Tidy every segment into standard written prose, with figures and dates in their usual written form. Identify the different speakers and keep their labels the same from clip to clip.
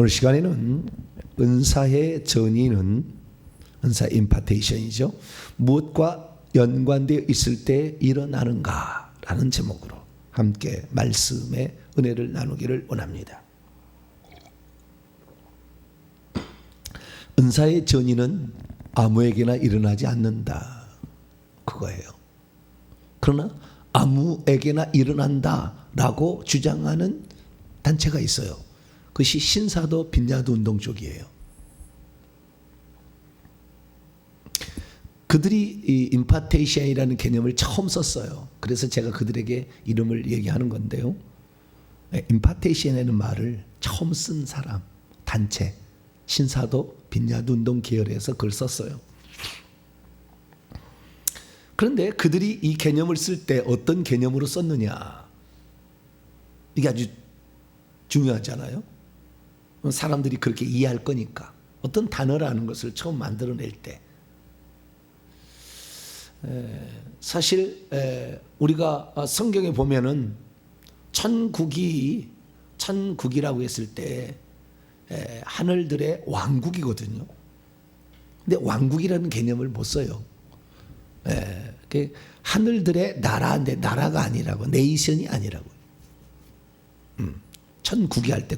Speaker 1: 오늘 시간에는 은사의 전이는 은사 임파테이션이죠. 무엇과 연관되어 있을 때 일어나는가 라는 제목으로 함께 말씀의 은혜를 나누기를 원합니다. 은사의 전이는 아무에게나 일어나지 않는다, 그거예요. 그러나 아무에게나 일어난다라고 주장하는 단체가 있어요. 그것이 신사도 빈야드 운동 쪽이에요. 그들이 이 임파테이션이라는 개념을 처음 썼어요. 그래서 제가 그들에게 이름을 얘기하는 건데요. 임파테이션이라는 말을 처음 쓴 사람, 단체, 신사도 빈야드 운동 계열에서 그걸 썼어요. 그런데 그들이 이 개념을 쓸 때 어떤 개념으로 썼느냐, 이게 아주 중요하잖아요. 사람들이 그렇게 이해할 거니까. 어떤 단어라는 것을 처음 만들어낼 때 사실 우리가 성경에 보면은 천국이라고 했을 때 하늘들의 왕국이거든요. 근데 왕국이라는 개념을 못 써요. 하늘들의 나라인데 나라가 아니라고, 네이션이 아니라고. 천국이 할 때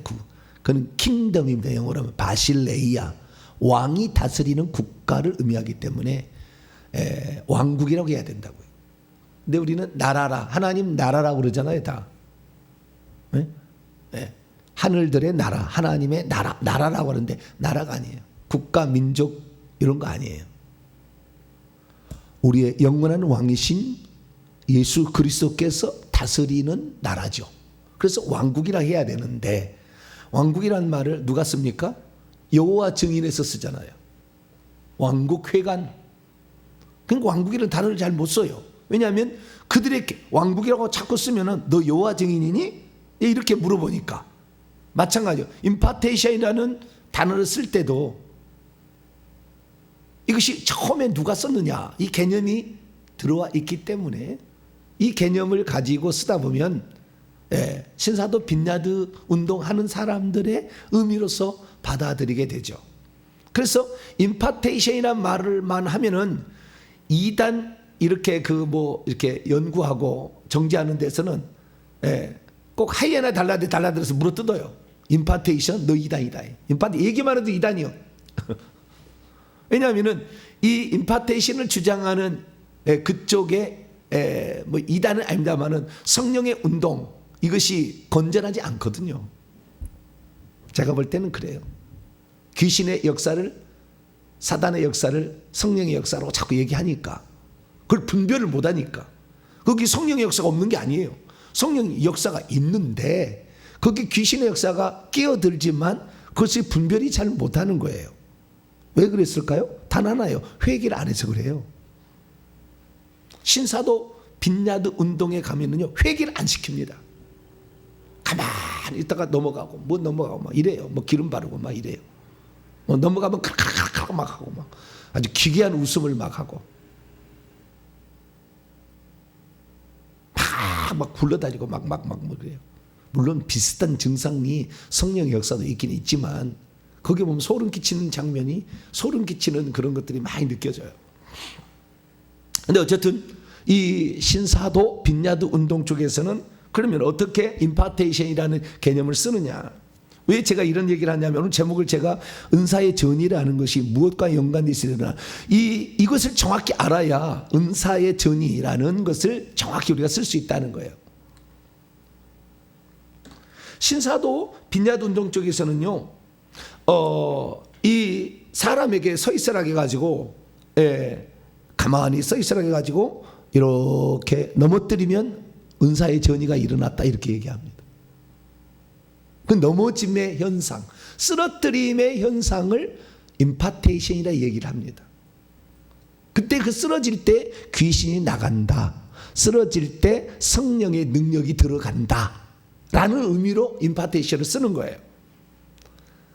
Speaker 1: 그는 킹덤입니다. 영어로 하면 바실레이아, 왕이 다스리는 국가를 의미하기 때문에 왕국이라고 해야 된다고요. 근데 우리는 나라라, 하나님 나라라고 그러잖아요, 다. 하늘들의 나라, 하나님의 나라라고 하는데 나라가 아니에요. 국가, 민족 이런 거 아니에요. 우리의 영원한 왕이신 예수 그리스도께서 다스리는 나라죠. 그래서 왕국이라 해야 되는데, 왕국이라는 말을 누가 씁니까? 여호와 증인에서 쓰잖아요. 왕국회관. 그러니까 왕국이라는 단어를 잘 못 써요. 왜냐하면 그들의 왕국이라고 자꾸 쓰면은 너 여호와 증인이니? 이렇게 물어보니까. 마찬가지요. 임파테이션이라는 단어를 쓸 때도 이것이 처음에 누가 썼느냐, 이 개념이 들어와 있기 때문에 이 개념을 가지고 쓰다 보면 신사도 빈야드 운동하는 사람들의 의미로서 받아들이게 되죠. 그래서 임파테이션이라는 말을만 하면은 이단 이렇게 이렇게 연구하고 정지하는 데서는 꼭 하이에나 달라들어서 물어뜯어요. 임파테이션, 너 이단이다. 얘기만 해도 이단이요. 왜냐하면은 이 임파테이션을 주장하는 그쪽에 이단은 아닙니다만은 성령의 운동, 이것이 건전하지 않거든요. 제가 볼 때는 그래요. 귀신의 역사를, 사단의 역사를 성령의 역사라고 자꾸 얘기하니까, 그걸 분별을 못하니까. 거기 성령의 역사가 없는 게 아니에요. 성령의 역사가 있는데 거기 귀신의 역사가 끼어들지만 그것이 분별이 잘 못하는 거예요. 왜 그랬을까요? 단 하나요. 회개를 안 해서 그래요. 신사도 빈야드 운동에 가면은요, 회개를 안 시킵니다. 가만히 있다가 넘어가고, 넘어가고 막 이래요. 기름 바르고 막 이래요. 넘어가면 칼칼칼 막 하고 막 아주 기괴한 웃음을 막 하고 막 굴러다니고 막 그래요. 물론 비슷한 증상이 성령의 역사도 있긴 있지만 거기 보면 소름 끼치는 장면이, 소름 끼치는 그런 것들이 많이 느껴져요. 근데 어쨌든 이 신사도 빈야드 운동 쪽에서는 그러면 어떻게 임파테이션이라는 개념을 쓰느냐? 왜 제가 이런 얘기를 하냐면, 오늘 제목을 제가 은사의 전이라는 것이 무엇과 연관되어 있으려나, 이것을 정확히 알아야 은사의 전이라는 것을 정확히 우리가 쓸 수 있다는 거예요. 신사도 빈야드 운동 쪽에서는요, 이 사람에게 서 있으라 해가지고, 가만히 서 있으라 해가지고 이렇게 넘어뜨리면 은사의 전이가 일어났다, 이렇게 얘기합니다. 그 넘어짐의 현상, 쓰러뜨림의 현상을 임파테이션이라 얘기를 합니다. 그때 그 쓰러질 때 귀신이 나간다, 쓰러질 때 성령의 능력이 들어간다 라는 의미로 임파테이션을 쓰는 거예요.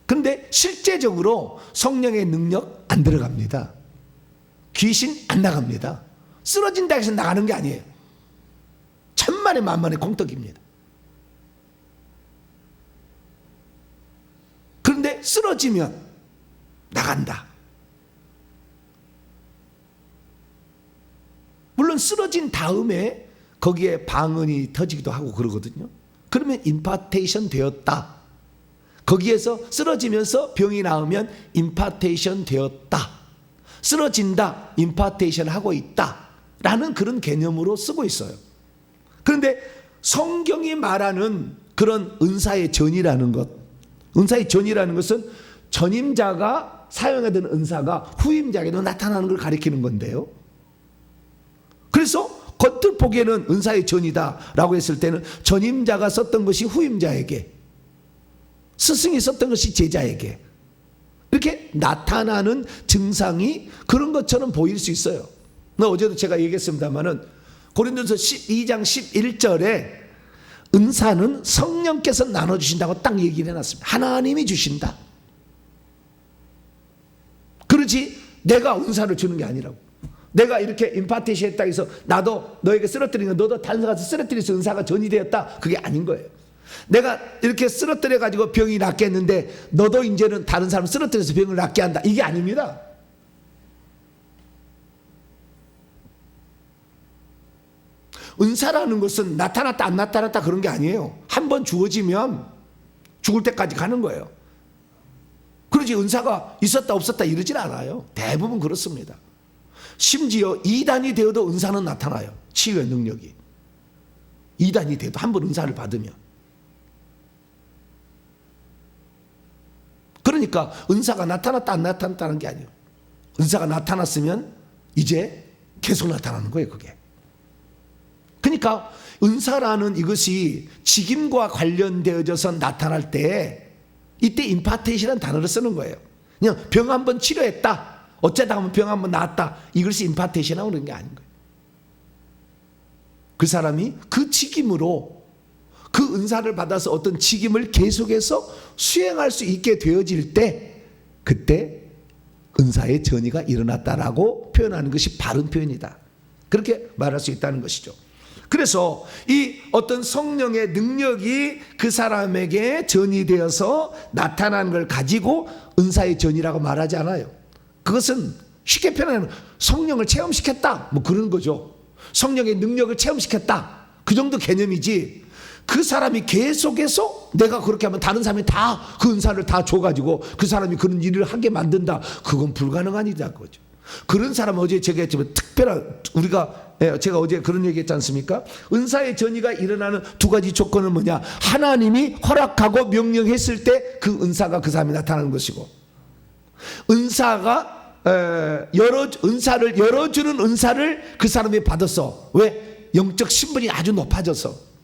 Speaker 1: 그런데 실제적으로 성령의 능력 안 들어갑니다. 귀신 안 나갑니다. 쓰러진다 해서 나가는 게 아니에요. 천만의 만만의 공덕입니다. 그런데 쓰러지면 나간다. 물론 쓰러진 다음에 거기에 방언이 터지기도 하고 그러거든요. 그러면 임파테이션 되었다. 거기에서 쓰러지면서 병이 나으면 임파테이션 되었다. 쓰러진다, 임파테이션 하고 있다 라는 그런 개념으로 쓰고 있어요. 그런데 성경이 말하는 그런 은사의 전이라는 것, 은사의 전이라는 것은 전임자가 사용하던 은사가 후임자에게도 나타나는 걸 가리키는 건데요. 그래서 겉을 보기에는 은사의 전이다 라고 했을 때는 전임자가 썼던 것이 후임자에게, 스승이 썼던 것이 제자에게 이렇게 나타나는 증상이 그런 것처럼 보일 수 있어요. 어제도 제가 얘기했습니다마는 고린도서 12장 11절에 은사는 성령께서 나눠주신다고 딱 얘기를 해놨습니다. 하나님이 주신다. 그러지 내가 은사를 주는 게 아니라고. 내가 이렇게 임파테이션 했다 해서 나도 너에게 쓰러뜨리는 거, 너도 다른 데 가서 쓰러뜨려서 은사가 전이 되었다. 그게 아닌 거예요. 내가 이렇게 쓰러뜨려 가지고 병이 낫게 했는데 너도 이제는 다른 사람 쓰러뜨려서 병을 낫게 한다. 이게 아닙니다. 은사라는 것은 나타났다 안 나타났다 그런 게 아니에요. 한 번 주어지면 죽을 때까지 가는 거예요. 그러지 은사가 있었다 없었다 이러진 않아요. 대부분 그렇습니다. 심지어 2단이 되어도 은사는 나타나요. 치유의 능력이 2단이 돼도 한 번 은사를 받으면. 그러니까 은사가 나타났다 안 나타났다는 게 아니에요. 은사가 나타났으면 이제 계속 나타나는 거예요. 그게. 그러니까 은사라는 이것이 직임과 관련되어져서 나타날 때 이때 임파테이션이라는 단어를 쓰는 거예요. 그냥 병 한 번 치료했다, 어쩌다 하면 병 한 번 나았다, 이것이 임파테이션하고 그런 게 아닌 거예요. 그 사람이 그 직임으로 그 은사를 받아서 어떤 직임을 계속해서 수행할 수 있게 되어질 때 그때 은사의 전이가 일어났다라고 표현하는 것이 바른 표현이다. 그렇게 말할 수 있다는 것이죠. 그래서 이 어떤 성령의 능력이 그 사람에게 전이 되어서 나타나는 걸 가지고 은사의 전이라고 말하지 않아요. 그것은 쉽게 표현하면 성령을 체험시켰다 뭐 그런 거죠. 성령의 능력을 체험시켰다 그 정도 개념이지, 그 사람이 계속해서 내가 그렇게 하면 다른 사람이 다 그 은사를 다 줘가지고 그 사람이 그런 일을 하게 만든다, 그건 불가능한 일이다 그거죠. 그런 사람 어제 제가 했지만 특별한 제가 어제 그런 얘기 했지 않습니까? 은사의 전이가 일어나는 두 가지 조건은 뭐냐? 하나님이 허락하고 명령했을 때 그 은사가 그 사람이 나타나는 것이고, 은사가 은사를 열어주는 은사를 그 사람이 받았어. 왜? 영적 신분이 아주 높아져서.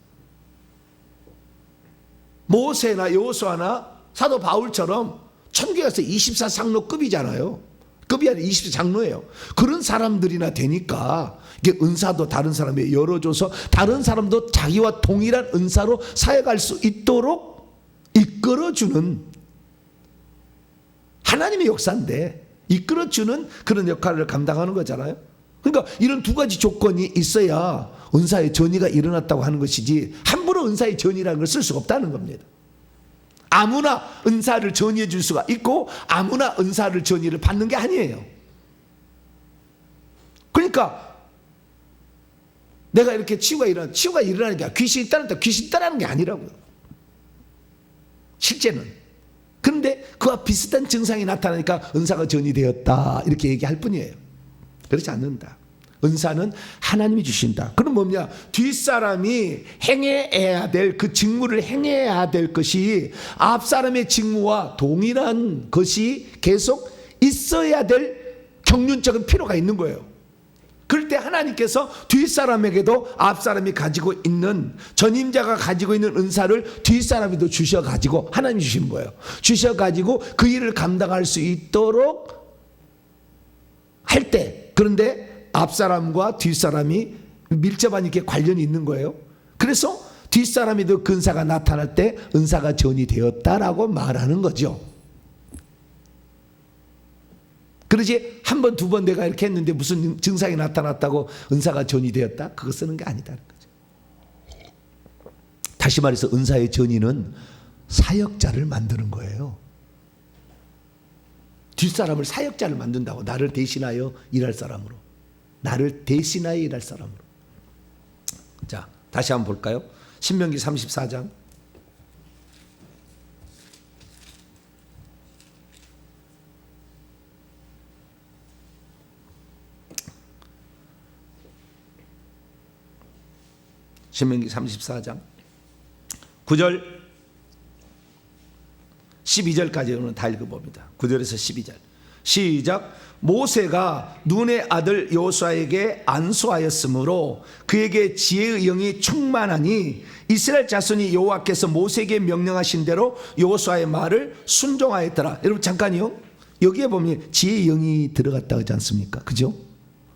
Speaker 1: 모세나 여호수아나 사도 바울처럼 천국에서 24장로급이잖아요. 급이 아니라 24장로예요. 그런 사람들이나 되니까 이게 은사도 다른 사람이 열어줘서 다른 사람도 자기와 동일한 은사로 사역할 수 있도록 이끌어주는 하나님의 역사인데 이끌어주는 그런 역할을 감당하는 거잖아요. 그러니까 이런 두 가지 조건이 있어야 은사의 전이가 일어났다고 하는 것이지 함부로 은사의 전이라는 걸 쓸 수가 없다는 겁니다. 아무나 은사를 전이해 줄 수가 있고 아무나 은사를 전이를 받는 게 아니에요. 그러니까 내가 이렇게 치유가 일어나는 게 귀신이 따르는 게 아니라고요. 실제는. 그런데 그와 비슷한 증상이 나타나니까 은사가 전이되었다 이렇게 얘기할 뿐이에요. 그렇지 않는다. 은사는 하나님이 주신다. 그럼 뭐냐? 뒷사람이 행해야 될 그 직무를 행해야 될 것이 앞사람의 직무와 동일한 것이 계속 있어야 될 경륜적인 필요가 있는 거예요. 그럴 때 하나님께서 뒷사람에게도 앞사람이 가지고 있는, 전임자가 가지고 있는 은사를 뒷사람이도 주셔가지고 하나님이 주신 거예요. 주셔가지고 그 일을 감당할 수 있도록 할 때, 그런데 앞사람과 뒷사람이 밀접한 이렇게 관련이 있는 거예요. 그래서 뒷사람이도 그 은사가 나타날 때 은사가 전이 되었다라고 말하는 거죠. 그러지 한 번, 두 번 내가 이렇게 했는데 무슨 증상이 나타났다고 은사가 전이 되었다? 그거 쓰는 게 아니다는 거죠. 다시 말해서 은사의 전이는 사역자를 만드는 거예요. 뒷사람을 사역자를 만든다고. 나를 대신하여 일할 사람으로. 나를 대신하여 일할 사람으로. 자, 다시 한번 볼까요? 신명기 34장. 신명기 34장 9절 12절까지는 다 읽어봅니다. 9절에서 12절 시작. 모세가 눈의 아들 여호수아에게 안수하였으므로 그에게 지혜의 영이 충만하니 이스라엘 자손이 여호와께서 모세에게 명령하신 대로 여호수아의 말을 순종하였더라. 여러분 잠깐요, 여기에 보면 지혜의 영이 들어갔다 하지 않습니까? 그죠?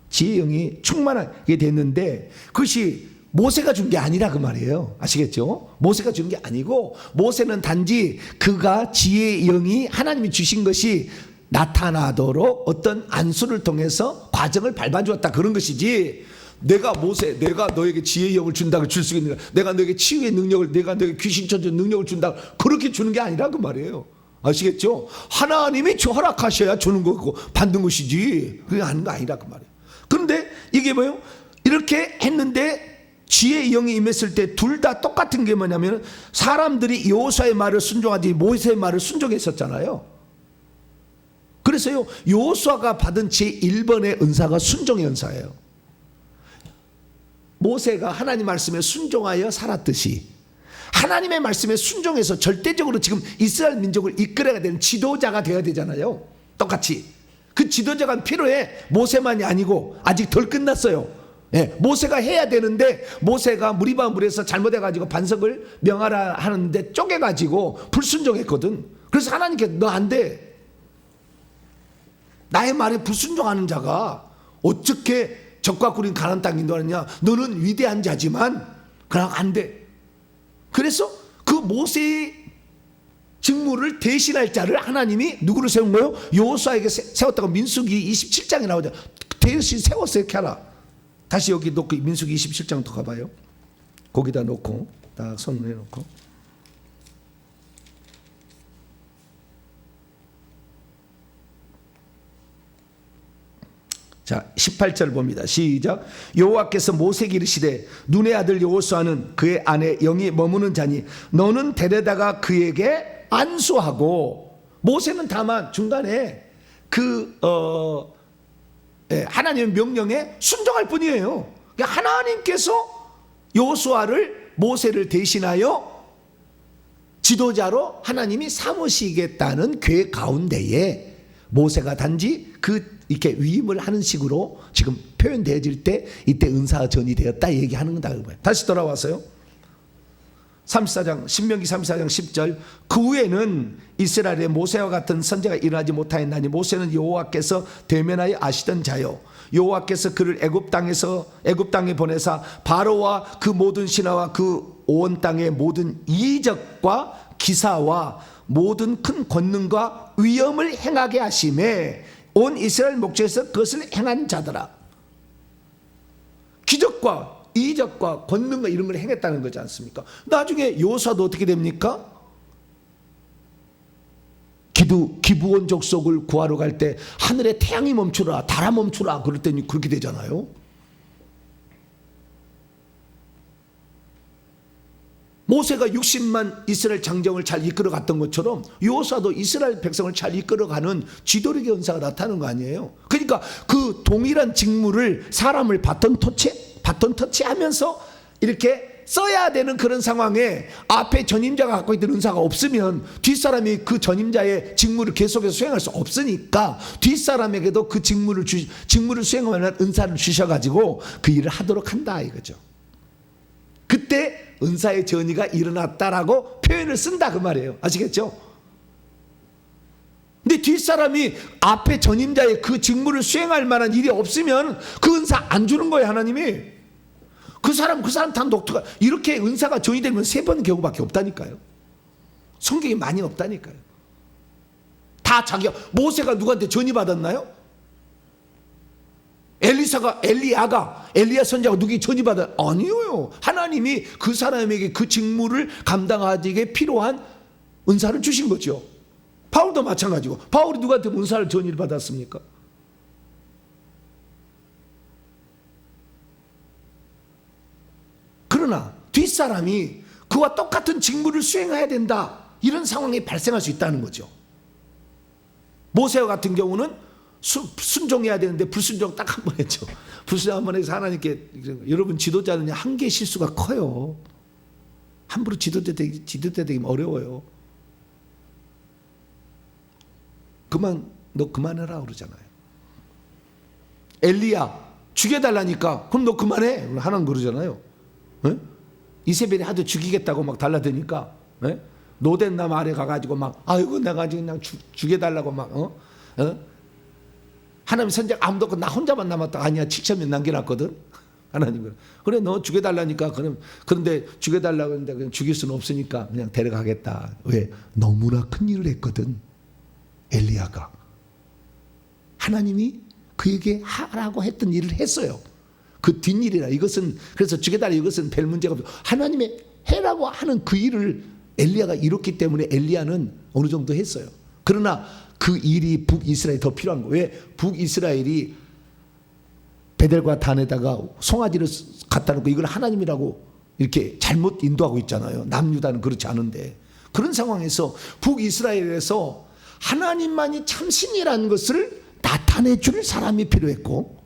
Speaker 1: 지혜의 영이 충만하게 됐는데 그것이 모세가 준 게 아니라 그 말이에요. 아시겠죠? 모세가 준 게 아니고, 모세는 단지 그가 지혜의 영이 하나님이 주신 것이 나타나도록 어떤 안수를 통해서 과정을 밟아주었다, 그런 것이지, 내가 너에게 지혜의 영을 준다고 줄 수 있는, 내가 너에게 치유의 능력을, 내가 너에게 귀신 쫓는 능력을 준다고 그렇게 주는 게 아니라 그 말이에요. 아시겠죠? 하나님이 허락하셔야 주는 거고 받는 것이지, 그게 하는 거 아니라 그 말이에요. 그런데 이게 뭐예요? 이렇게 했는데 지혜의 영이 임했을 때 둘 다 똑같은 게 뭐냐면, 사람들이 여호수아의 말을 순종하지 모세의 말을 순종했었잖아요. 그래서요, 여호수아가 받은 제1번의 은사가 순종의 은사예요. 모세가 하나님 말씀에 순종하여 살았듯이 하나님의 말씀에 순종해서 절대적으로 지금 이스라엘 민족을 이끌어야 되는 지도자가 되어야 되잖아요. 똑같이 그 지도자가 필요해. 모세만이 아니고 아직 덜 끝났어요. 모세가 해야 되는데, 모세가 무리바 물에서 잘못해가지고 반석을 명하라 하는데 쪼개가지고 불순종했거든. 그래서 하나님께 너 안 돼, 나의 말에 불순종하는 자가 어떻게 적과 꿀인 가나안 땅 인도하느냐, 너는 위대한 자지만 그냥 안 돼. 그래서 그 모세의 직무를 대신할 자를 하나님이 누구를 세운 거예요? 여호수아에게 세웠다고 민수기 27장에 나오죠. 대신 세웠어요. 이렇게 하라. 다시 여기 놓고 민수기 27장 더 가봐요. 거기다 놓고 딱 손을 해놓고, 자 18절 봅니다. 시작. 여호와께서 모세에게 이르시되 눈의 아들 여호수아는 그의 안에 영이 머무는 자니 너는 데려다가 그에게 안수하고. 모세는 다만 중간에 하나님의 명령에 순종할 뿐이에요. 그러니까 하나님께서 여호수아를, 모세를 대신하여 지도자로 하나님이 삼으시겠다는 계획 가운데에 모세가 단지 이렇게 위임을 하는 식으로 지금 표현되어질 때 이때 은사가 전이되었다 얘기하는 거다. 다시 돌아와서요. 34장 신명기 34장 10절 그 후에는 이스라엘에 모세와 같은 선지자가 일어나지 못하였나니 모세는 여호와께서 대면하여 아시던 자요 여호와께서 그를 애굽 땅에 보내사 바로와 그 모든 신하와 그 온 땅의 모든 이적과 기사와 모든 큰 권능과 위엄을 행하게 하심에 온 이스라엘 목전에서 그것을 행한 자더라. 기적과 이적과 권능과 이런 걸 행했다는 거지 않습니까? 나중에 여호수아도 어떻게 됩니까? 기브온 족속을 구하러 갈 때 하늘에 태양이 멈추라, 달아 멈추라 그럴 때는 그렇게 되잖아요. 모세가 60만 이스라엘 장정을 잘 이끌어 갔던 것처럼 여호수아도 이스라엘 백성을 잘 이끌어가는 지도력의 은사가 나타나는 거 아니에요. 그러니까 그 동일한 직무를 사람을 바톤 터치하면서 이렇게 써야 되는 그런 상황에 앞에 전임자가 갖고 있는 은사가 없으면 뒷사람이 그 전임자의 직무를 계속해서 수행할 수 없으니까 뒷사람에게도 그 직무를 수행하는 은사를 주셔가지고 그 일을 하도록 한다 이거죠. 그때 은사의 전이가 일어났다라고 표현을 쓴다 그 말이에요. 아시겠죠? 근데 뒷사람이 앞에 전임자의 그 직무를 수행할 만한 일이 없으면 그 은사 안 주는 거예요. 하나님이 그 사람 다 녹투가 이렇게 은사가 전이되면 3번 경우밖에 없다니까요. 성경에 많이 없다니까요. 다 자기가, 모세가 누구한테 전이 받았나요? 엘리야 선지자가 누구에게 전이 받았나요? 아니에요. 하나님이 그 사람에게 그 직무를 감당하기에 필요한 은사를 주신 거죠. 바울도 마찬가지고. 바울이 누구한테 문사를 전의를 받았습니까? 그러나 뒷사람이 그와 똑같은 직무를 수행해야 된다, 이런 상황이 발생할 수 있다는 거죠. 모세와 같은 경우는 순종해야 되는데 불순종 딱 한 번 했죠. 불순종 한 번 해서 하나님께, 여러분 지도자는 한 개 실수가 커요. 함부로 지도자 되기 어려워요. 너 그만해라 그러잖아요. 엘리야 죽여달라니까 그럼 너 그만해 하나님 그러잖아요. 에? 이세벨이 하도 죽이겠다고 막 달라드니까, 에? 노된 남 아래 가가지고 막 아이고 내가 그냥 죽여달라고 막 하나님 선장 아무도 없고 나 혼자만 남았다. 아니야 7,000명 남겨놨거든. 하나님 그래 너 죽여달라니까. 그런데 죽여달라고 했는데 그냥 죽일 수는 없으니까 그냥 데려가겠다. 왜? 너무나 큰 일을 했거든 엘리야가. 하나님이 그에게 하라고 했던 일을 했어요. 그 뒷일이라. 이것은 그래서 죽여달라, 이것은 별 문제가 없어. 하나님의 해라고 하는 그 일을 엘리야가 이뤘기 때문에 엘리야는 어느 정도 했어요. 그러나 그 일이 북이스라엘이 더 필요한 거예요. 왜? 북이스라엘이 베델과 단에다가 송아지를 갖다 놓고 이걸 하나님이라고 이렇게 잘못 인도하고 있잖아요. 남유다는 그렇지 않은데. 그런 상황에서 북이스라엘에서 하나님만이 참신이라는 것을 나타내 줄 사람이 필요했고,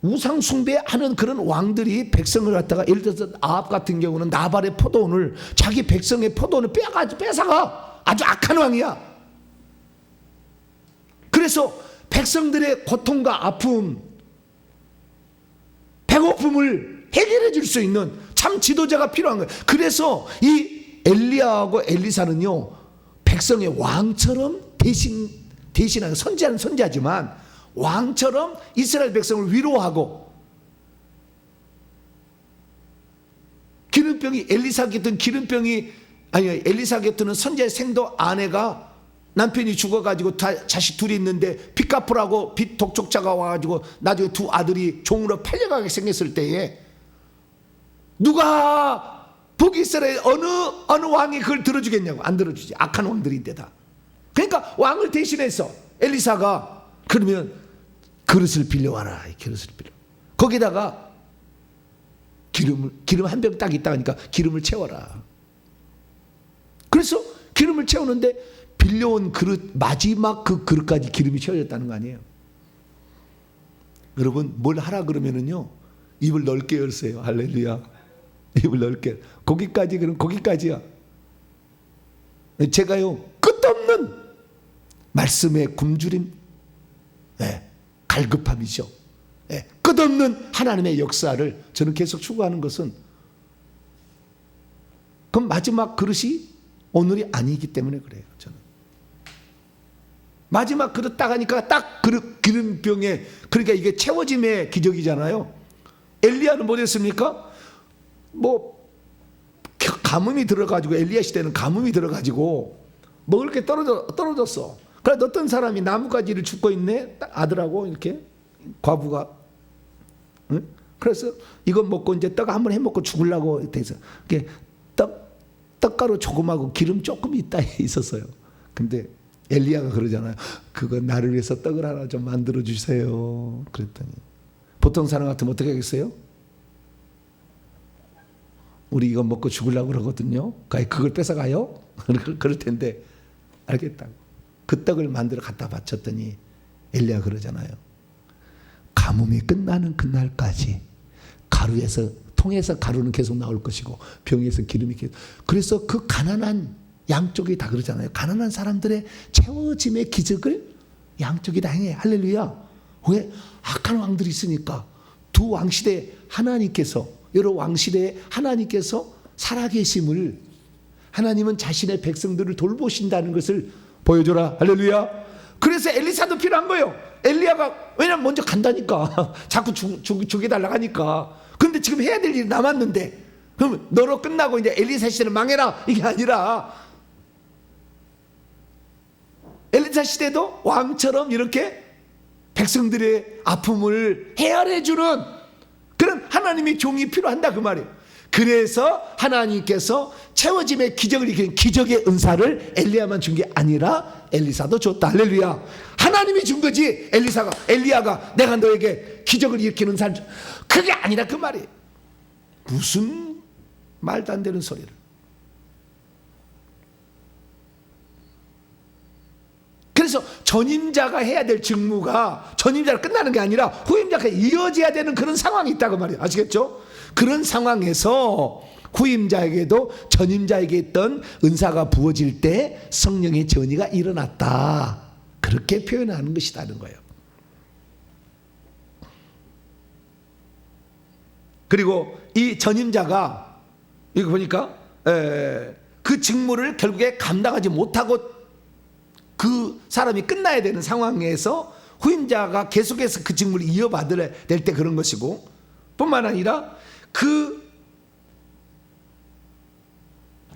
Speaker 1: 우상 숭배하는 그런 왕들이 백성을 갖다가, 예를 들어서 아합 같은 경우는 나발의 포도원을, 자기 백성의 포도원을 뺏어가. 아주 악한 왕이야. 그래서 백성들의 고통과 아픔, 배고픔을 해결해 줄 수 있는 참 지도자가 필요한 거예요. 그래서 이 엘리야하고 엘리사는요, 백성의 왕처럼 대신하는, 선지자는 선지하지만 왕처럼 이스라엘 백성을 위로하고, 기름병이 엘리사 곁은 엘리사 곁은 선지자의 생도 아내가 남편이 죽어가지고 자식 둘이 있는데 빚 갚으라고 빚 독촉자가 와가지고 나중에 두 아들이 종으로 팔려가게 생겼을 때에 누가 북이스라엘 어느 왕이 그걸 들어주겠냐고. 안 들어주지. 악한 왕들인데다. 그러니까 왕을 대신해서 엘리사가 그러면 그릇을 빌려와라. 그릇을 빌려. 거기다가 기름 한 병 딱 있다니까 기름을 채워라. 그래서 기름을 채우는데 빌려온 그릇, 마지막 그 그릇까지 기름이 채워졌다는 거 아니에요. 여러분 뭘 하라 그러면은요, 입을 넓게 열세요. 할렐루야. 입을 넓게. 거기까지, 그럼 거기까지야. 제가요 끝없는 말씀의 굶주림, 갈급함이죠. 끝없는 하나님의 역사를 저는 계속 추구하는 것은, 그럼 마지막 그릇이 오늘이 아니기 때문에 그래요. 저는 마지막 그릇 딱 하니까 딱 그릇 기름병에, 그러니까 이게 채워짐의 기적이잖아요. 엘리야는 뭐랬습니까? 뭐 가뭄이 들어가지고, 엘리야 시대는 가뭄이 들어가지고 먹을 게 떨어졌어. 그래서 어떤 사람이 나뭇가지를 줍고 있네, 아들하고 이렇게 과부가. 응? 그래서 이거 먹고 이제 떡 한번 해 먹고 죽으려고 돼서 이렇게 떡가루 조금하고 기름 조금 있었어요. 근데 엘리야가 그러잖아요. 그거 나를 위해서 떡을 하나 좀 만들어 주세요. 그랬더니 보통 사람 같으면 어떻게 하겠어요? 우리 이거 먹고 죽으려고 그러거든요. 그걸 뺏어가요? 그럴 텐데 알겠다고. 그 떡을 만들어 갖다 바쳤더니 엘리야 그러잖아요. 가뭄이 끝나는 그날까지 통에서 가루는 계속 나올 것이고 병에서 기름이 계속. 그래서 그 가난한 양쪽이 다 그러잖아요. 가난한 사람들의 채워짐의 기적을 양쪽이 다 행해. 할렐루야. 왜? 악한 왕들이 있으니까. 두 왕시대 하나님께서, 여러 왕시대에 하나님께서 살아계심을, 하나님은 자신의 백성들을 돌보신다는 것을 보여줘라. 할렐루야. 그래서 엘리사도 필요한 거예요. 엘리야가, 왜냐면 먼저 간다니까. 자꾸 죽여달라고 하니까. 그런데 지금 해야 될 일이 남았는데, 그럼 너로 끝나고 이제 엘리사 시대는 망해라, 이게 아니라 엘리사 시대도 왕처럼 이렇게 백성들의 아픔을 헤아려주는 그런 하나님의 종이 필요한다 그 말이에요. 그래서 하나님께서 채워짐의 기적을 일으키는 기적의 은사를 엘리야만 준 게 아니라 엘리사도 줬다. 할렐루야. 하나님이 준 거지. 엘리야가 내가 너에게 기적을 일으키는 은사를 그게 아니라 그 말이에요. 무슨 말도 안 되는 소리를. 그래서 전임자가 해야 될 직무가 전임자로 끝나는 게 아니라 후임자가 이어져야 되는 그런 상황이 있다고 말이에요. 아시겠죠? 그런 상황에서 후임자에게도 전임자에게 있던 은사가 부어질 때 성령의 전이가 일어났다. 그렇게 표현하는 것이라는 거예요. 그리고 이 전임자가 이거 보니까 그 직무를 결국에 감당하지 못하고 그 사람이 끝나야 되는 상황에서 후임자가 계속해서 그 직무를 이어받아야 될 때 그런 것이고, 뿐만 아니라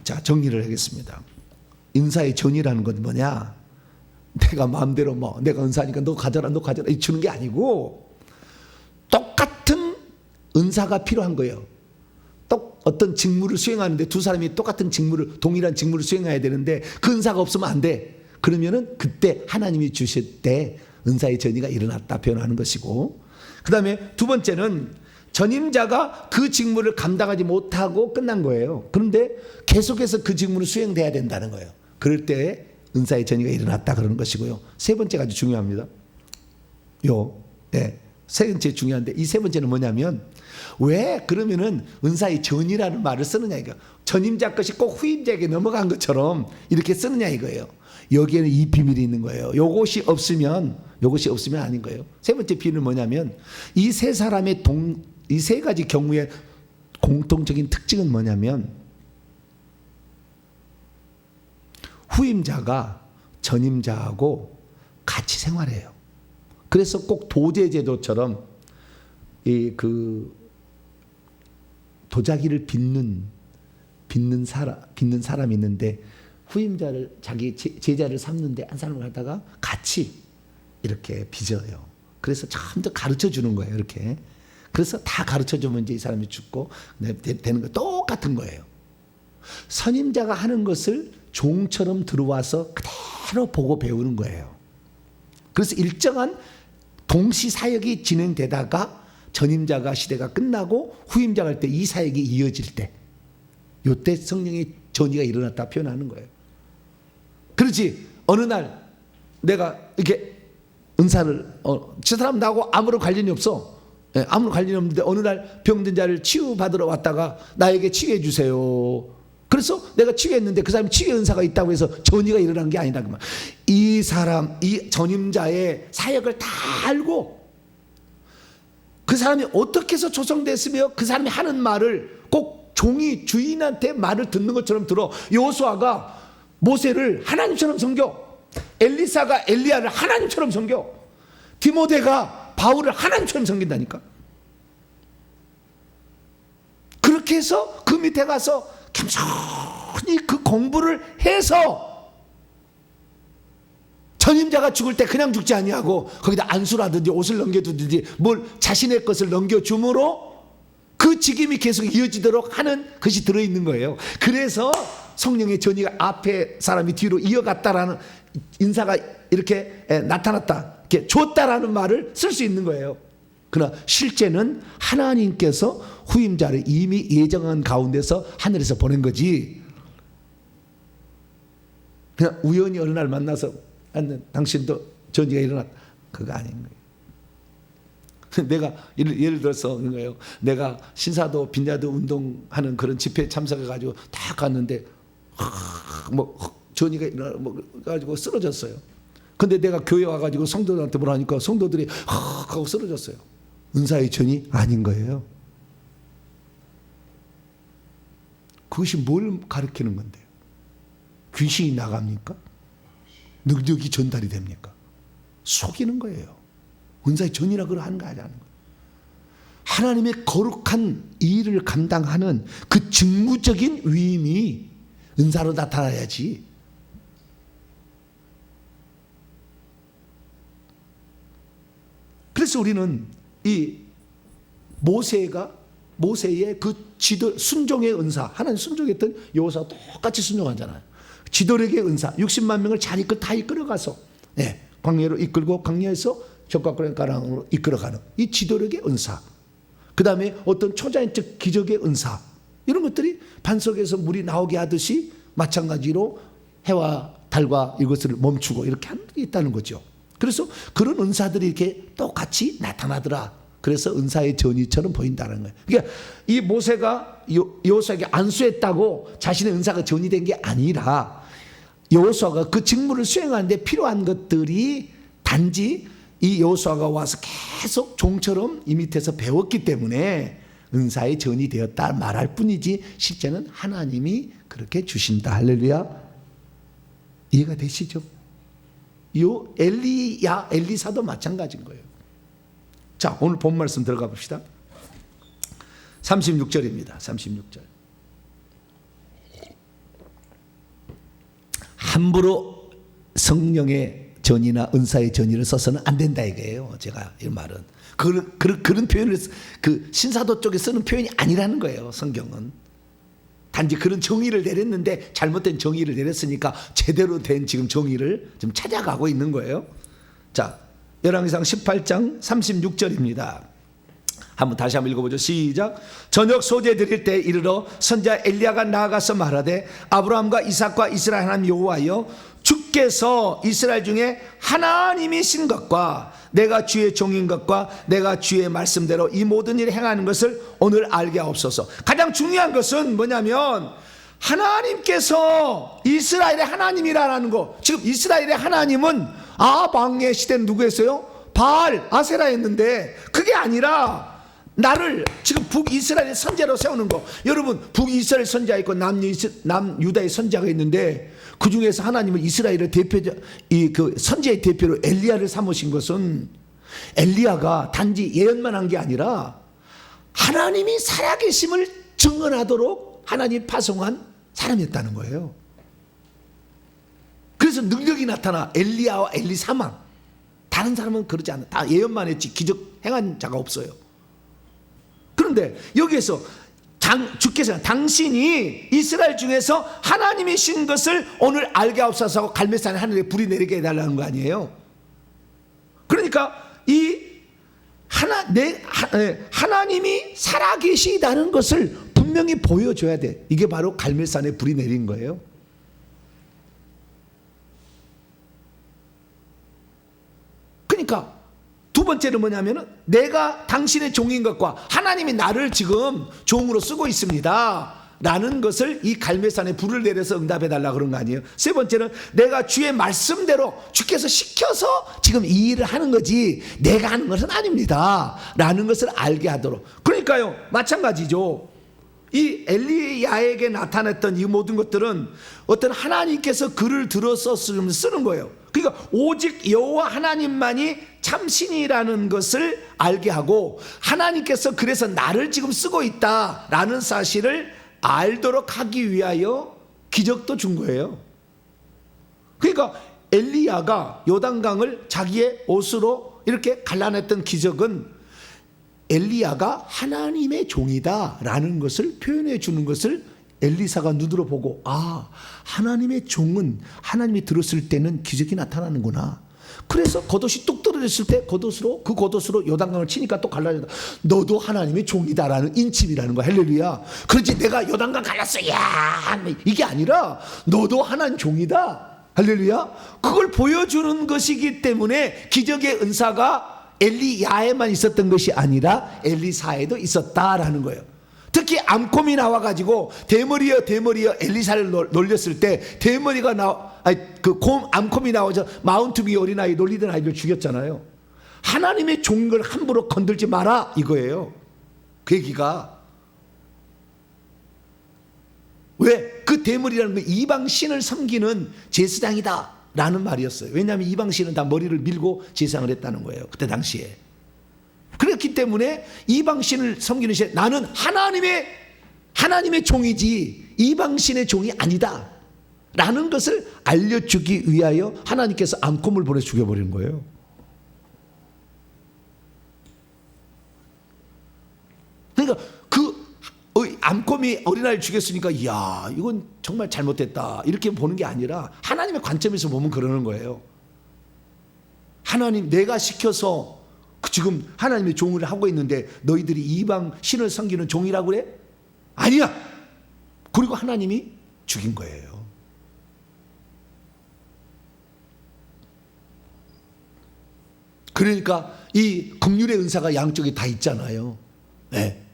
Speaker 1: 자, 정리를 하겠습니다. 인사의 전이라는 건 뭐냐? 내가 마음대로 내가 은사니까 너 가져라 주는 게 아니고, 똑같은 은사가 필요한 거예요. 어떤 직무를 수행하는데 두 사람이 똑같은 동일한 직무를 수행해야 되는데 그 은사가 없으면 안 돼. 그러면은 그때 하나님이 주실 때 은사의 전이가 일어났다 표현하는 것이고, 그 다음에 두 번째는 전임자가 그 직무를 감당하지 못하고 끝난 거예요. 그런데 계속해서 그 직무를 수행돼야 된다는 거예요. 그럴 때 은사의 전이가 일어났다 그러는 것이고요. 세 번째가 아주 중요합니다. 세 번째 중요한데, 이 세 번째는 뭐냐면, 왜 그러면은 은사의 전이라는 말을 쓰느냐 이거. 전임자 것이 꼭 후임자에게 넘어간 것처럼 이렇게 쓰느냐 이거예요. 여기에는 이 비밀이 있는 거예요. 이것이 없으면 아닌 거예요. 세 번째 비밀은 뭐냐면, 이 세 사람의 이 세 가지 경우의 공통적인 특징은 뭐냐면, 후임자가 전임자하고 같이 생활해요. 그래서 꼭 도제제도처럼 도자기를 빚는 사람이 있는데, 후임자를 자기 제자를 삼는데 한 사람을 갖다가 같이 이렇게 빚어요. 그래서 참 더 가르쳐 주는 거예요. 이렇게. 그래서 다 가르쳐 주면 이제 이 사람이 죽고 되는 거 똑같은 거예요. 선임자가 하는 것을 종처럼 들어와서 그대로 보고 배우는 거예요. 그래서 일정한 동시 사역이 진행되다가 전임자가 시대가 끝나고 후임자가 할 때 이 사역이 이어질 때, 이때 성령의 전이가 일어났다 표현하는 거예요. 그렇지 어느 날 내가 이렇게 은사를 저 사람 나하고 아무런 관련이 없어. 아무런 관련이 없는데 어느 날 병든 자를 치유받으러 왔다가 나에게 치유해 주세요. 그래서 내가 치유했는데 그 사람이 치유 은사가 있다고 해서 전이가 일어난 게 아니다. 이 전임자의 사역을 다 알고 그 사람이 어떻게 해서 조성됐으며 그 사람이 하는 말을 꼭 종이 주인한테 말을 듣는 것처럼 들어. 여호수아가 모세를 하나님처럼 섬겨. 엘리사가 엘리야를 하나님처럼 섬겨. 디모데가 바울을 하나님처럼 섬긴다니까. 그렇게 해서 그 밑에 가서 겸손히 그 공부를 해서 전임자가 죽을 때 그냥 죽지 아니하고 거기다 안수라든지 옷을 넘겨두든지 뭘 자신의 것을 넘겨줌으로 그 직임이 계속 이어지도록 하는 것이 들어있는 거예요. 그래서 성령의 전이가 앞에 사람이 뒤로 이어갔다라는, 인사가 이렇게 나타났다, 이렇게 줬다라는 말을 쓸 수 있는 거예요. 그러나 실제는 하나님께서 후임자를 이미 예정한 가운데서 하늘에서 보낸 거지, 그냥 우연히 어느 날 만나서 당신도 전이가 일어났다, 그거 아닌 거예요. 내가 예를 들어서 그런 거예요. 내가 신사도 빈야도 운동하는 그런 집회에 참석해가지고 딱 갔는데 전이가 일어나가지고 쓰러졌어요. 근데 내가 교회 와가지고 성도들한테 뭐라 하니까 성도들이 하고 쓰러졌어요. 은사의 전이 아닌 거예요. 그것이 뭘 가르치는 건데요? 귀신이 나갑니까? 능력이 전달이 됩니까? 속이는 거예요. 은사의 전이라고 하는 거 아니라는 거예요. 하나님의 거룩한 일을 감당하는 그 직무적인 위임이 은사로 나타나야지. 그래서 우리는 이 모세가 모세의 그 순종의 은사, 하나님 순종했던 여호수아가 똑같이 순종하잖아요. 지도력의 은사, 60만 명을 잘 다 이끌어가서 광야로 이끌고 광야에서 적과 가랑으로 이끌어가는 이 지도력의 은사, 그 다음에 어떤 초자연적 기적의 은사, 이런 것들이 반석에서 물이 나오게 하듯이 마찬가지로 해와 달과 이것을 멈추고 이렇게 하는 게 있다는 거죠. 그래서 그런 은사들이 이렇게 똑같이 나타나더라. 그래서 은사의 전이처럼 보인다는 거예요. 그러니까 이 모세가 여호수아에게 안수했다고 자신의 은사가 전이된 게 아니라 여호수아가 그 직무를 수행하는데 필요한 것들이 단지 이 여호수아가 와서 계속 종처럼 이 밑에서 배웠기 때문에 은사의 전이 되었다 말할 뿐이지 실제는 하나님이 그렇게 주신다. 할렐루야. 이해가 되시죠? 요 엘리사도 마찬가지인 거예요. 자, 오늘 본 말씀 들어가 봅시다. 36절입니다. 36절. 함부로 성령의 전이나 은사의 전이를 써서는 안 된다 이거예요. 제가 이 말은 그런 표현을 그 신사도 쪽에 쓰는 표현이 아니라는 거예요. 성경은 단지 그런 정의를 내렸는데 잘못된 정의를 내렸으니까 제대로 된 지금 정의를 좀 찾아가고 있는 거예요. 자, 열왕기상 18장 36절입니다. 한번 다시 한번 읽어보죠. 시작. 저녁 소재 드릴 때 이르러 선지자 엘리야가 나아가서 말하되 아브라함과 이삭과 이스라엘 하나님 여호와여, 주께서 이스라엘 중에 하나님이신 것과 내가 주의 종인 것과 내가 주의 말씀대로 이 모든 일을 행하는 것을 오늘 알게 하옵소서. 가장 중요한 것은 뭐냐면 하나님께서 이스라엘의 하나님이라는 거. 지금 이스라엘의 하나님은 방해 시대는 누구였어요? 바알, 아세라였는데 그게 아니라 나를 지금 북이스라엘의 선지자로 세우는 거. 여러분, 북이스라엘 선지자 있고 남유다의 선지자가 있는데 그 중에서 하나님은 이스라엘의 대표자, 그 선지자의 대표로 엘리야를 삼으신 것은 엘리야가 단지 예언만 한 게 아니라 하나님이 살아계심을 증언하도록 하나님이 파송한 사람이었다는 거예요. 그래서 능력이 나타나 엘리야와 엘리사만. 다른 사람은 그러지 않아. 다 예언만 했지 기적 행한 자가 없어요. 그런데 여기에서 주께서 당신이 이스라엘 중에서 하나님이신 것을 오늘 알게 하옵소서 하고 갈멜산에 하늘에 불이 내리게 해달라는 거 아니에요. 그러니까 이 하나님이 살아계시다는 것을 분명히 보여줘야 돼. 이게 바로 갈멜산에 불이 내린 거예요. 그러니까 두 번째는 뭐냐면은 내가 당신의 종인 것과 하나님이 나를 지금 종으로 쓰고 있습니다 라는 것을 이 갈멜산에 불을 내려서 응답해 달라 그런 거 아니에요. 세 번째는 내가 주의 말씀대로 주께서 시켜서 지금 이 일을 하는 거지 내가 하는 것은 아닙니다 라는 것을 알게 하도록. 그러니까요, 마찬가지죠. 이 엘리야에게 나타났던 이 모든 것들은 어떤 하나님께서 글을 들어서 쓰는 거예요. 그러니까 오직 여호와 하나님만이 참신이라는 것을 알게 하고 하나님께서 그래서 나를 지금 쓰고 있다라는 사실을 알도록 하기 위하여 기적도 준 거예요. 그러니까 엘리야가 요단강을 자기의 옷으로 이렇게 갈라냈던 기적은 엘리야가 하나님의 종이다 라는 것을 표현해 주는 것을 엘리사가 눈으로 보고 하나님의 종은 하나님이 들었을 때는 기적이 나타나는구나. 그래서 겉옷이 뚝 떨어졌을 때 그 겉옷으로 요단강을 치니까 또 갈라졌다. 너도 하나님의 종이다라는 인침이라는 거야. 할렐루야. 그렇지 내가 요단강 갈랐어 야 이게 아니라 너도 하나님 종이다. 할렐루야. 그걸 보여주는 것이기 때문에 기적의 은사가 엘리야에만 있었던 것이 아니라 엘리사에도 있었다라는 거예요. 특히 암콤이 나와가지고 대머리여 엘리사를 놀렸을 때 대머리가 암콤이 나와서 마운트 위에 어린아이 놀리던 아이를 죽였잖아요. 하나님의 종인 걸 함부로 건들지 마라 이거예요. 그 얘기가 왜? 그 대머리라는 건 이방신을 섬기는 제사장이다 라는 말이었어요. 왜냐하면 이방신은 다 머리를 밀고 제사장을 했다는 거예요. 그때 당시에. 그렇기 때문에 이방신을 섬기는 시 나는 하나님의 종이지 이방신의 종이 아니다 라는 것을 알려주기 위하여 하나님께서 암콤을 보내 죽여버리는 거예요. 그러니까 그 암곰이 어린아이를 죽였으니까 이야 이건 정말 잘못됐다 이렇게 보는 게 아니라 하나님의 관점에서 보면 그러는 거예요. 하나님 내가 시켜서 지금 하나님의 종을 하고 있는데 너희들이 이방 신을 섬기는 종이라고 그래? 아니야. 그리고 하나님이 죽인 거예요. 그러니까 이 긍휼의 은사가 양쪽에 다 있잖아요. 네.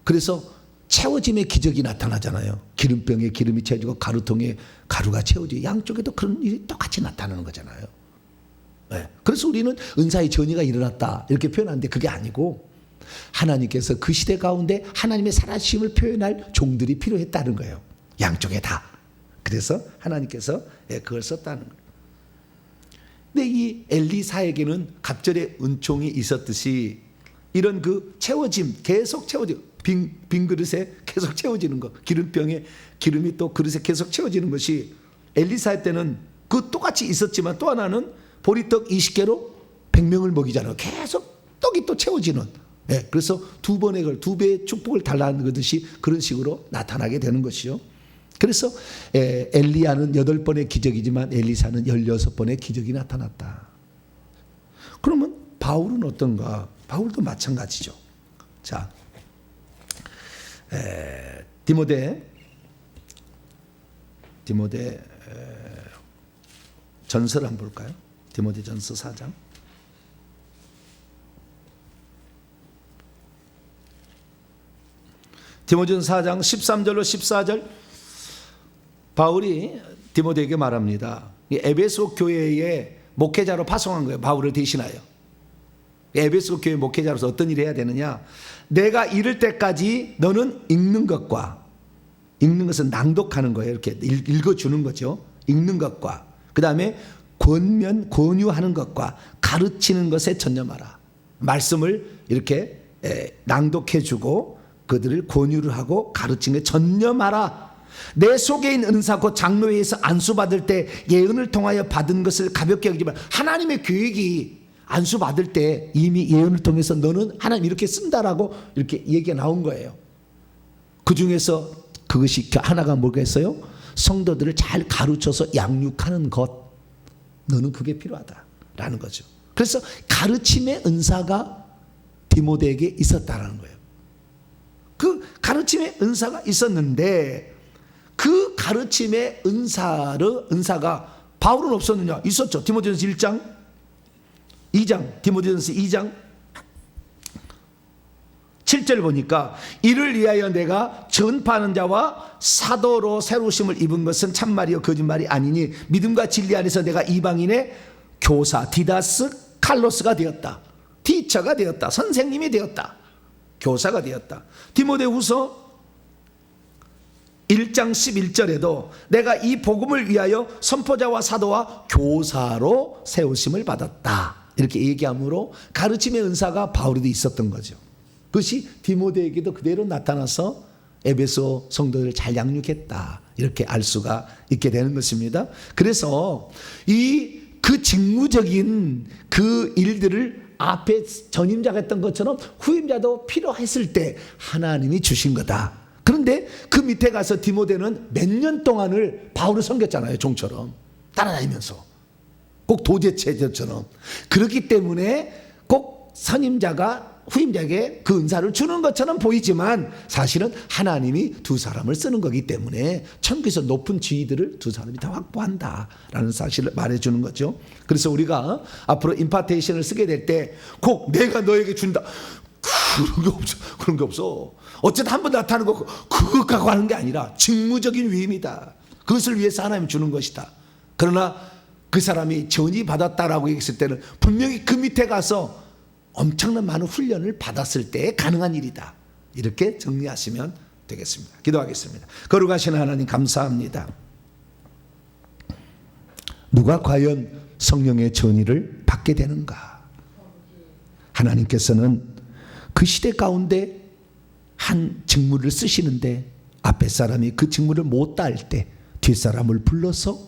Speaker 1: 그래서 채워짐의 기적이 나타나잖아요. 기름병에 기름이 채워지고 가루통에 가루가 채워지고 양쪽에도 그런 일이 똑같이 나타나는 거잖아요. 네. 그래서 우리는 은사의 전이가 일어났다 이렇게 표현하는데 그게 아니고 하나님께서 그 시대 가운데 하나님의 살아심을 표현할 종들이 필요했다는 거예요. 양쪽에 다. 그래서 하나님께서 그걸 썼다는 거예요. 근데 이 엘리사에게는 갑절의 은총이 있었듯이 이런 그 채워짐, 계속 채워지고 빈 그릇에 계속 채워지는 것, 기름병에 기름이 또 그릇에 계속 채워지는 것이 엘리사 때는 그 똑같이 있었지만 또 하나는 보리떡 20개로 100명을 먹이잖아요. 계속 떡이 또 채워지는. 그래서 두 번의 걸, 두 배의 축복을 달라는 것이 그런 식으로 나타나게 되는 것이요. 그래서 엘리야는 8번의 기적이지만 엘리사는 16번의 기적이 나타났다. 그러면 바울은 어떤가? 바울도 마찬가지죠. 자, 디모데 전서를 한번 볼까요? 디모데 전서 4장. 디모데전서 4장 13절로 14절 바울이 디모데에게 말합니다. 에베소 교회의 목회자로 파송한 거예요. 바울을 대신하여. 에베소 교회 목회자로서 어떤 일을 해야 되느냐? 내가 이를 때까지 너는 읽는 것과, 읽는 것은 낭독하는 거예요. 이렇게 읽어주는 거죠. 읽는 것과 그 다음에 권유하는 것과 가르치는 것에 전념하라. 말씀을 이렇게 낭독해주고 그들을 권유를 하고 가르치는 것에 전념하라. 내 속에 있는 은사 곧 장로회에서 안수받을 때 예언을 통하여 받은 것을 가볍게 여기지만 하나님의 계획이 안수받을 때 이미 예언을 통해서 너는 하나님 이렇게 쓴다라고 이렇게 얘기가 나온 거예요. 그 중에서 그것이 하나가 뭐겠어요? 성도들을 잘 가르쳐서 양육하는 것. 너는 그게 필요하다라는 거죠. 그래서 가르침의 은사가 디모데에게 있었다는 거예요. 그 가르침의 은사가 있었는데 그 가르침의 은사가 바울은 없었느냐? 있었죠. 디모데전서 1장 2장 디모데전서 2장 7절 보니까 이를 위하여 내가 전파하는 자와 사도로 새로우심을 입은 것은 참말이요 거짓말이 아니니 믿음과 진리 안에서 내가 이방인의 교사 디다스 칼로스가 되었다. 티처가 되었다. 선생님이 되었다. 교사가 되었다. 디모데후서 1장 11절에도 내가 이 복음을 위하여 선포자와 사도와 교사로 세우심을 받았다. 이렇게 얘기함으로 가르침의 은사가 바울에도 있었던 거죠. 그것이 디모데에게도 그대로 나타나서 에베소 성도들을 잘 양육했다. 이렇게 알 수가 있게 되는 것입니다. 그래서 그 직무적인 그 일들을 앞에 전임자가 했던 것처럼 후임자도 필요했을 때 하나님이 주신 거다. 그런데 그 밑에 가서 디모데는 몇 년 동안을 바울을 섬겼잖아요. 종처럼 따라다니면서 꼭 도제체제처럼. 그렇기 때문에 꼭 선임자가 후임자에게 그 은사를 주는 것처럼 보이지만 사실은 하나님이 두 사람을 쓰는 거기 때문에 천국에서 높은 지위들을 두 사람이 다 확보한다라는 사실을 말해주는 거죠. 그래서 우리가 앞으로 임파테이션을 쓰게 될 때 꼭 내가 너에게 준다 그런 게 없어. 어쨌든 한번 나타나는 거 그것 갖고 하는 게 아니라 직무적인 위임이다. 그것을 위해서 하나님이 주는 것이다. 그러나 그 사람이 전이 받았다라고 얘기했을 때는 분명히 그 밑에 가서 엄청난 많은 훈련을 받았을 때 가능한 일이다. 이렇게 정리하시면 되겠습니다. 기도하겠습니다. 거룩하신 하나님 감사합니다. 누가 과연 성령의 전의를 받게 되는가? 하나님께서는 그 시대 가운데 한 직무를 쓰시는데 앞에 사람이 그 직무를 못 따을 때 뒷사람을 불러서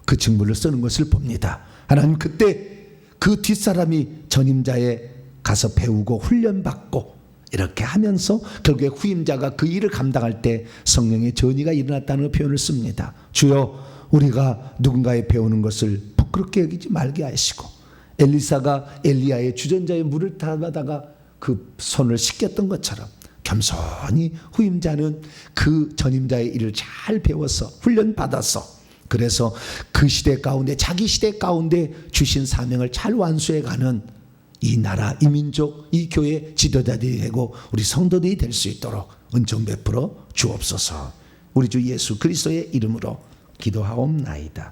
Speaker 1: 그 직무를 쓰는 것을 봅니다. 하나님 그때 그 뒷사람이 전임자의 가서 배우고 훈련받고 이렇게 하면서 결국에 후임자가 그 일을 감당할 때 성령의 전이가 일어났다는 표현을 씁니다. 주여, 우리가 누군가의 배우는 것을 부끄럽게 여기지 말게 하시고, 엘리사가 엘리야의 주전자의 물을 담아다가 그 손을 씻겼던 것처럼 겸손히 후임자는 그 전임자의 일을 잘 배워서 훈련받아서, 그래서 그 시대 가운데, 자기 시대 가운데 주신 사명을 잘 완수해가는 이 나라, 이 민족, 이 교회 지도자들이 되고 우리 성도들이 될 수 있도록 은총 베풀어 주옵소서. 우리 주 예수 그리스도의 이름으로 기도하옵나이다.